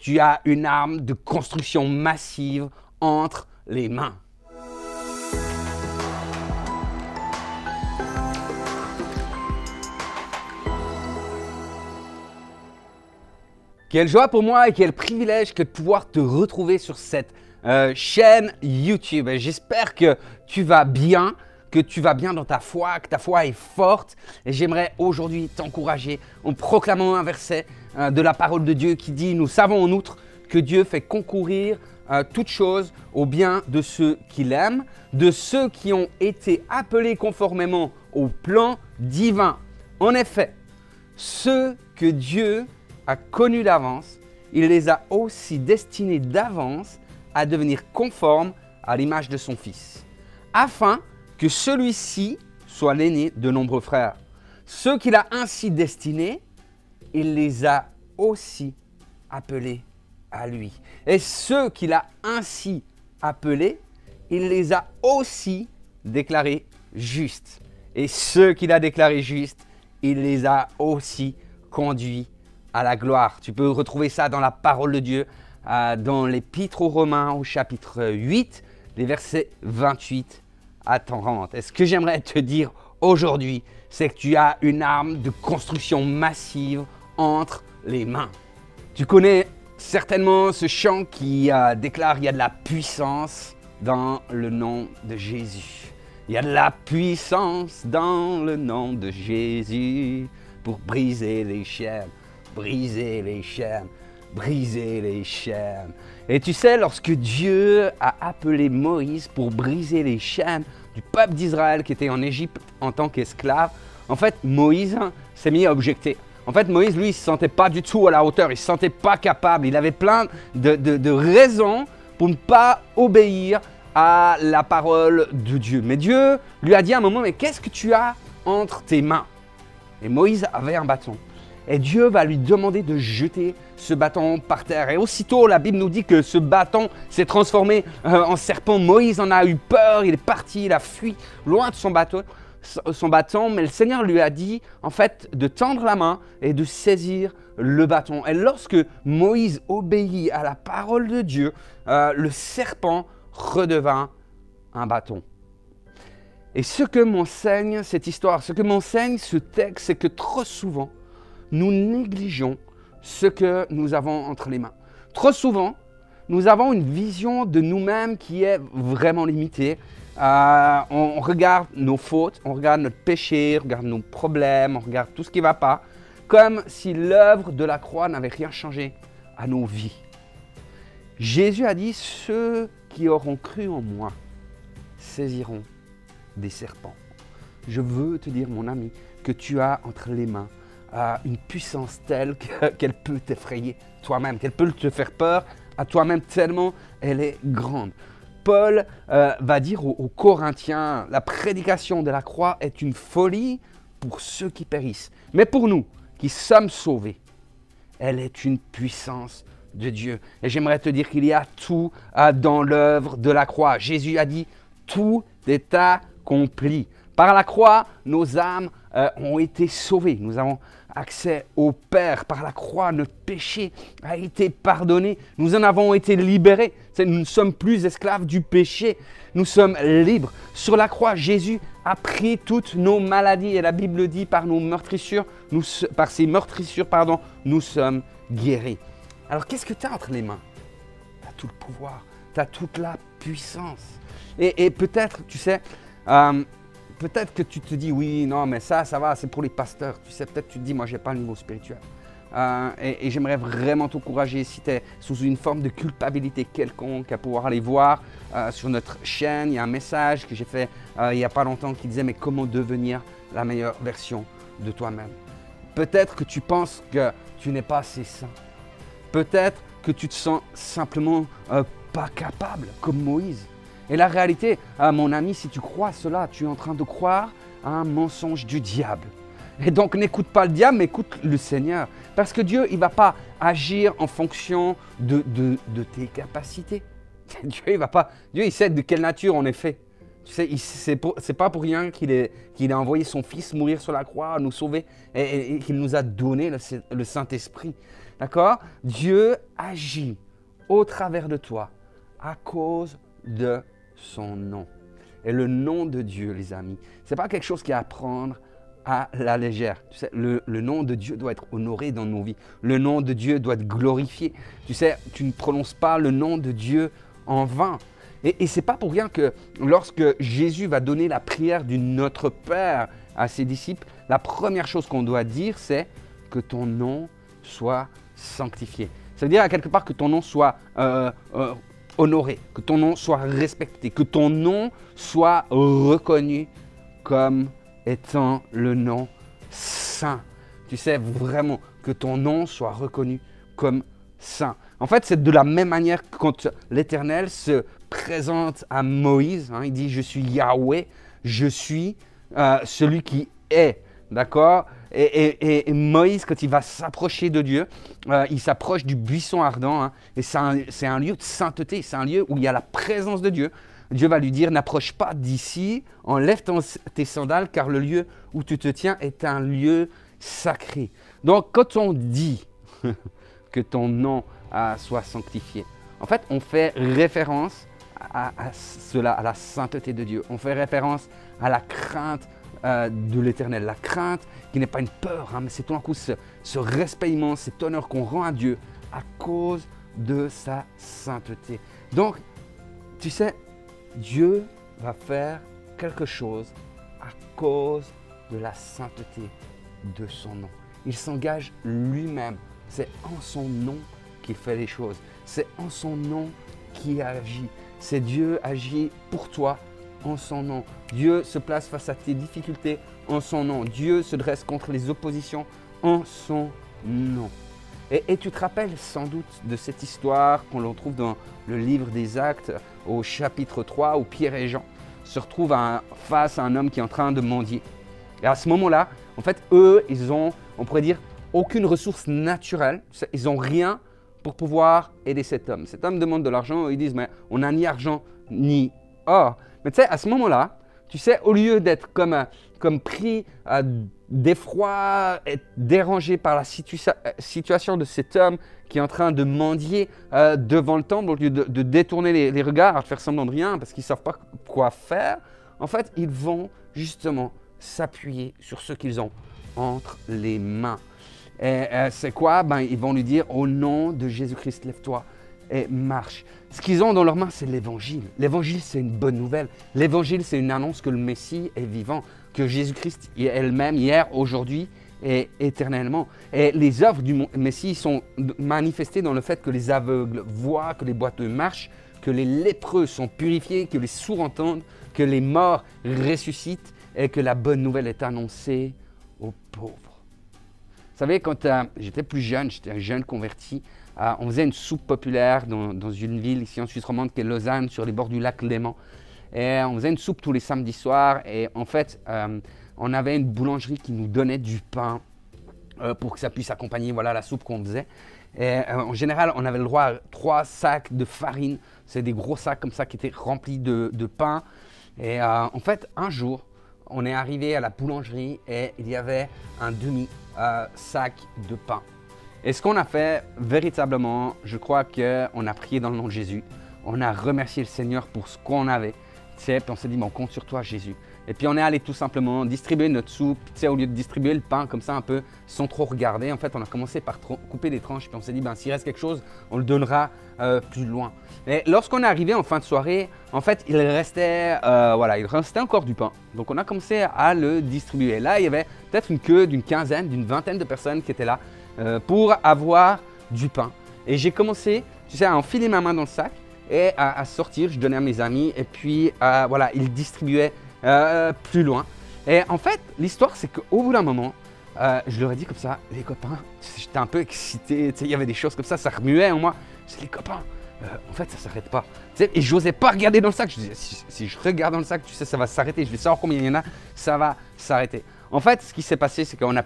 tu as une arme de construction massive entre les mains. Quelle joie pour moi et quel privilège que de pouvoir te retrouver sur cette chaîne YouTube. J'espère que tu vas bien, dans ta foi, que ta foi est forte. Et j'aimerais aujourd'hui t'encourager en proclamant un verset de la parole de Dieu qui dit « Nous savons en outre que Dieu fait concourir toutes choses au bien de ceux qu'il aime, de ceux qui ont été appelés conformément au plan divin. » En effet, ceux que Dieu a connus d'avance, il les a aussi destinés d'avance à devenir conformes à l'image de son Fils, afin que celui-ci soit l'aîné de nombreux frères. Ceux qu'il a ainsi destinés, il les a aussi appelés à lui. Et ceux qu'il a ainsi appelés, il les a aussi déclarés justes. Et ceux qu'il a déclarés justes, il les a aussi conduits à la gloire. Tu peux retrouver ça dans la parole de Dieu, dans l'Épître aux Romains au chapitre 8, les versets 28 à 30. Et ce que j'aimerais te dire aujourd'hui, c'est que tu as une arme de construction massive entre les mains. Tu connais certainement ce chant qui déclare qu'il y a de la puissance dans le nom de Jésus. Il y a de la puissance dans le nom de Jésus pour briser les chaînes. Briser les chaînes, briser les chaînes. Et tu sais, lorsque Dieu a appelé Moïse pour briser les chaînes du peuple d'Israël qui était en Égypte en tant qu'esclave, en fait, Moïse s'est mis à objecter. En fait, Moïse, lui, il ne se sentait pas du tout à la hauteur, il ne se sentait pas capable. Il avait plein de raisons pour ne pas obéir à la parole de Dieu. Mais Dieu lui a dit à un moment, mais qu'est-ce que tu as entre tes mains? Et Moïse avait un bâton. Et Dieu va lui demander de jeter ce bâton par terre. Et aussitôt, la Bible nous dit que ce bâton s'est transformé en serpent. Moïse en a eu peur, il est parti, il a fui loin de son bâton. Mais le Seigneur lui a dit, en fait, de tendre la main et de saisir le bâton. Et lorsque Moïse obéit à la parole de Dieu, le serpent redevint un bâton. Et ce que m'enseigne cette histoire, ce que m'enseigne ce texte, c'est que trop souvent, nous négligeons ce que nous avons entre les mains. Trop souvent, nous avons une vision de nous-mêmes qui est vraiment limitée. On regarde nos fautes, on regarde notre péché, on regarde nos problèmes, on regarde tout ce qui ne va pas, comme si l'œuvre de la croix n'avait rien changé à nos vies. Jésus a dit, ceux qui auront cru en moi saisiront des serpents. Je veux te dire, mon ami, que tu as entre les mains une puissance telle qu'elle peut t'effrayer toi-même, qu'elle peut te faire peur à toi-même tellement elle est grande. Paul va dire aux Corinthiens, la prédication de la croix est une folie pour ceux qui périssent. Mais pour nous qui sommes sauvés, elle est une puissance de Dieu. Et j'aimerais te dire qu'il y a tout dans l'œuvre de la croix. Jésus a dit, tout est accompli. Par la croix, nos âmes ont été sauvées. Nous avons accès au Père. Par la croix, notre péché a été pardonné. Nous en avons été libérés. Nous ne sommes plus esclaves du péché. Nous sommes libres. Sur la croix, Jésus a pris toutes nos maladies. Et la Bible dit, par ses meurtrissures, nous sommes guéris. Alors, qu'est-ce que tu as entre les mains? Tu as tout le pouvoir. Tu as toute la puissance. Et peut-être, tu sais, peut-être que tu te dis, oui, non, mais ça va, c'est pour les pasteurs. Tu sais, peut-être tu te dis, moi, je n'ai pas le niveau spirituel. Et j'aimerais vraiment t'encourager, si tu es sous une forme de culpabilité quelconque, à pouvoir aller voir sur notre chaîne. Il y a un message que j'ai fait il n'y a pas longtemps qui disait, mais comment devenir la meilleure version de toi-même? Peut-être que tu penses que tu n'es pas assez saint. Peut-être que tu te sens simplement pas capable, comme Moïse. Et la réalité, mon ami, si tu crois cela, tu es en train de croire à un mensonge du diable. Et donc, n'écoute pas le diable, mais écoute le Seigneur. Parce que Dieu, il ne va pas agir en fonction de tes capacités. Dieu, il sait de quelle nature on est fait. Tu sais, c'est pas pour rien qu'il a envoyé son Fils mourir sur la croix, nous sauver, et qu'il nous a donné le Saint-Esprit. D'accord? Dieu agit au travers de toi à cause de son nom. Et le nom de Dieu, les amis, ce n'est pas quelque chose qui est à prendre à la légère. Tu sais, le nom de Dieu doit être honoré dans nos vies. Le nom de Dieu doit être glorifié. Tu sais, tu ne prononces pas le nom de Dieu en vain. Et ce n'est pas pour rien que lorsque Jésus va donner la prière du Notre Père à ses disciples, la première chose qu'on doit dire, c'est que ton nom soit sanctifié. Ça veut dire à quelque part que ton nom soit honoré, que ton nom soit respecté, que ton nom soit reconnu comme étant le nom saint. Tu sais, vraiment, que ton nom soit reconnu comme saint. En fait, c'est de la même manière que quand l'Éternel se présente à Moïse, il dit « Je suis Yahweh, je suis celui qui est ». D'accord? Et Moïse, quand il va s'approcher de Dieu, il s'approche du buisson ardent, et c'est un lieu de sainteté, c'est un lieu où il y a la présence de Dieu. Dieu va lui dire, n'approche pas d'ici, enlève tes sandales, car le lieu où tu te tiens est un lieu sacré. Donc, quand on dit que ton nom soit sanctifié, en fait, on fait référence à cela, à la sainteté de Dieu. On fait référence à la crainte de l'Éternel. La crainte qui n'est pas une peur, mais c'est tout d'un coup ce respectement, cet honneur qu'on rend à Dieu à cause de sa sainteté. Donc, tu sais, Dieu va faire quelque chose à cause de la sainteté de son nom. Il s'engage lui-même. C'est en son nom qu'il fait les choses. C'est en son nom qu'il agit. C'est Dieu agit pour toi en son nom. Dieu se place face à tes difficultés en son nom. Dieu se dresse contre les oppositions en son nom. Et tu te rappelles sans doute de cette histoire qu'on retrouve dans le livre des Actes au chapitre 3 où Pierre et Jean se retrouvent face à un homme qui est en train de mendier. Et à ce moment-là, en fait, eux, ils ont, on pourrait dire, aucune ressource naturelle. Ils n'ont rien pour pouvoir aider cet homme. Cet homme demande de l'argent, ils disent, mais on n'a ni argent ni or. Mais tu sais, à ce moment-là, tu sais, au lieu d'être comme pris d'effroi, et dérangé par la situation de cet homme qui est en train de mendier devant le temple, au lieu de détourner les regards, de faire semblant de rien parce qu'ils ne savent pas quoi faire, en fait, ils vont justement s'appuyer sur ce qu'ils ont entre les mains. Et c'est quoi? Ils vont lui dire, au nom de Jésus-Christ, lève-toi et marche. Ce qu'ils ont dans leurs mains, c'est l'évangile. L'évangile, c'est une bonne nouvelle. L'évangile, c'est une annonce que le Messie est vivant, que Jésus-Christ est le même hier, aujourd'hui et éternellement. Et les œuvres du Messie sont manifestées dans le fait que les aveugles voient, que les boiteux marchent, que les lépreux sont purifiés, que les sourds entendent, que les morts ressuscitent et que la bonne nouvelle est annoncée aux pauvres. Vous savez, quand j'étais plus jeune, j'étais un jeune converti, on faisait une soupe populaire dans une ville ici en Suisse romande qui est Lausanne, sur les bords du lac Léman. Et on faisait une soupe tous les samedis soirs. Et en fait, on avait une boulangerie qui nous donnait du pain pour que ça puisse accompagner la soupe qu'on faisait. Et en général, on avait le droit à 3 sacs de farine. C'est des gros sacs comme ça qui étaient remplis de pain. Et en fait, un jour, on est arrivé à la boulangerie et il y avait un demi-sac de pain. Et ce qu'on a fait, véritablement, je crois qu'on a prié dans le nom de Jésus. On a remercié le Seigneur pour ce qu'on avait. Puis on s'est dit, on compte sur toi, Jésus. Et puis on est allé tout simplement distribuer notre soupe. Au lieu de distribuer le pain comme ça un peu sans trop regarder, en fait, on a commencé par couper des tranches. Puis on s'est dit, s'il reste quelque chose, on le donnera plus loin. Et lorsqu'on est arrivé en fin de soirée, en fait, il restait encore du pain. Donc on a commencé à le distribuer. Et là, il y avait peut-être une queue d'une quinzaine, d'une vingtaine de personnes qui étaient là pour avoir du pain. Et j'ai commencé, à enfiler ma main dans le sac et à sortir. Je donnais à mes amis et puis ils distribuaient plus loin. Et en fait, l'histoire, c'est qu'au bout d'un moment, je leur ai dit comme ça, les copains, j'étais un peu excité, il y avait des choses comme ça remuait en moi. Je dis, les copains, en fait, ça ne s'arrête pas. Et je n'osais pas regarder dans le sac. Je disais, si je regarde dans le sac, ça va s'arrêter. Je vais savoir combien il y en a, ça va s'arrêter. En fait, ce qui s'est passé, c'est qu'on a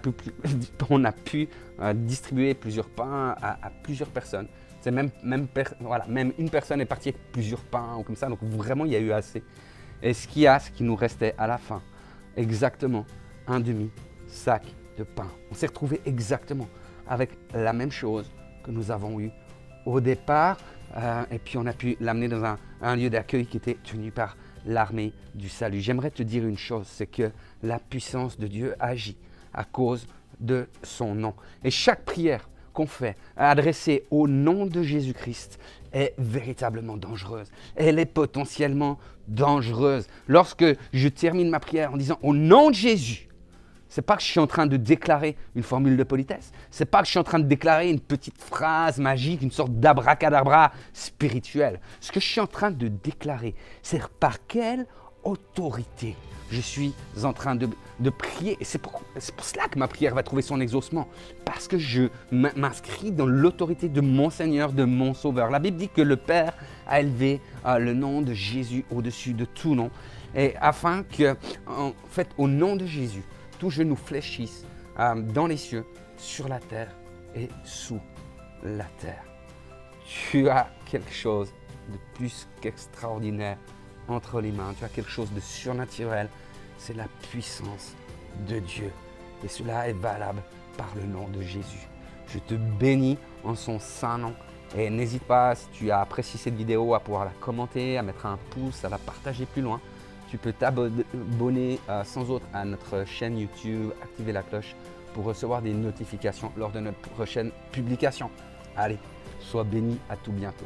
pu distribuer plusieurs pains à plusieurs personnes. Même une personne est partie avec plusieurs pains ou comme ça. Donc vraiment, il y a eu assez. Et ce qui nous restait à la fin, exactement un demi-sac de pain. On s'est retrouvé exactement avec la même chose que nous avons eu au départ. Et puis on a pu l'amener dans un lieu d'accueil qui était tenu par l'armée du salut. J'aimerais te dire une chose, c'est que la puissance de Dieu agit à cause de son nom. Et chaque prière qu'on fait adressée au nom de Jésus-Christ est véritablement dangereuse. Elle est potentiellement dangereuse. Lorsque je termine ma prière en disant au nom de Jésus, c'est pas que je suis en train de déclarer une formule de politesse. C'est pas que je suis en train de déclarer une petite phrase magique, une sorte d'abracadabra spirituel. Ce que je suis en train de déclarer, c'est par quelle autorité je suis en train de prier. Et c'est pour cela que ma prière va trouver son exaucement. Parce que je m'inscris dans l'autorité de mon Seigneur, de mon Sauveur. La Bible dit que le Père a élevé le nom de Jésus au-dessus de tout nom. Et afin que, en fait, au nom de Jésus, tout genou fléchisse dans les cieux, sur la terre et sous la terre. Tu as quelque chose de plus qu'extraordinaire entre les mains. Tu as quelque chose de surnaturel. C'est la puissance de Dieu. Et cela est valable par le nom de Jésus. Je te bénis en son saint nom. Et n'hésite pas, si tu as apprécié cette vidéo, à pouvoir la commenter, à mettre un pouce, à la partager plus loin. Tu peux t'abonner sans autre à notre chaîne YouTube, activer la cloche pour recevoir des notifications lors de notre prochaine publication. Allez, sois béni, à tout bientôt.